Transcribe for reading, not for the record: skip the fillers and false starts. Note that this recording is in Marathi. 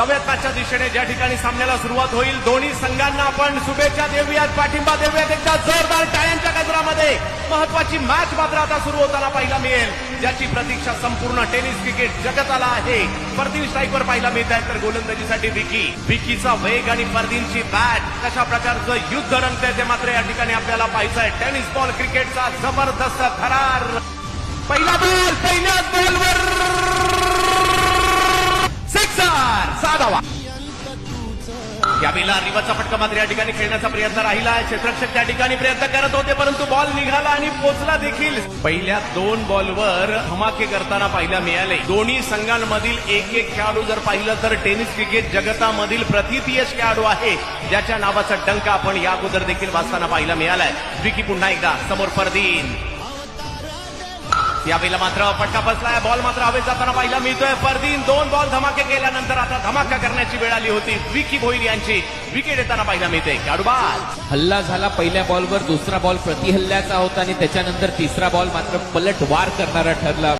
मॅचच्या दिशेने ज्या ठिकाणी सामन्याला सुरुवात होईल दोन्ही संघांना आपण शुभेच्छा देऊयात, पाठिंबा देऊयात. एकदा जोरदार टाळ्यांच्या गजरामध्ये महत्वाची मॅच मात्र आता सुरू होताना पाहायला मिळेल, ज्याची प्रतीक्षा संपूर्ण टेनिस क्रिकेट जगताला आहे. फरदीन स्ट्राईकवर पाहायला मिळत आहे, तर गोलंदाजीसाठी विकीचा वेग आणि फरदीनची बॅट कशा प्रकारचं युद्ध रंगतंय ते मात्र या ठिकाणी आपल्याला पाहायचं आहे. टेनिस बॉल क्रिकेटचा जबरदस्त थरार. पहिला बॉल, पहिल्याच बॉलवर सिक्सर, 6 धावा. यावेळेला रिवर्सचा फटका मात्र या ठिकाणी खेळण्याचा प्रयत्न राहिला आहे. क्षेत्ररक्षक त्या ठिकाणी प्रयत्न करत होते, परंतु बॉल निघाला आणि पोचला देखील. पहिल्या 2 बॉलवर धमाके करताना पाहायला मिळाले. दोन्ही संघांमधील एक खेळाडू जर पाहिलं तर टेनिस क्रिकेट जगतामधील प्रथितयश खेळाडू आहे, ज्याच्या नावाचा डंका आपण या अगोदर देखील वाचताना पाहायला मिळालाय. विकी पुन्हा एकदा समोर फरदीन. यावेळेला मात्र फटका बसलाय, बॉल मात्र हवेत जाताना पाहायला मिळतोय. फरदीन 2 बॉल धमाके केल्यानंतर आता धमाका करण्याची वेळ आली होती. विकी भोईर यांची विकेट येताना पाहायला मिळते. खेळाडू बाद. हल्ला झाला पहिल्या बॉलवर, दुसरा बॉल प्रतिहल्ल्याचा होता आणि त्याच्यानंतर तिसरा बॉल मात्र पलटवार करणारा ठरला.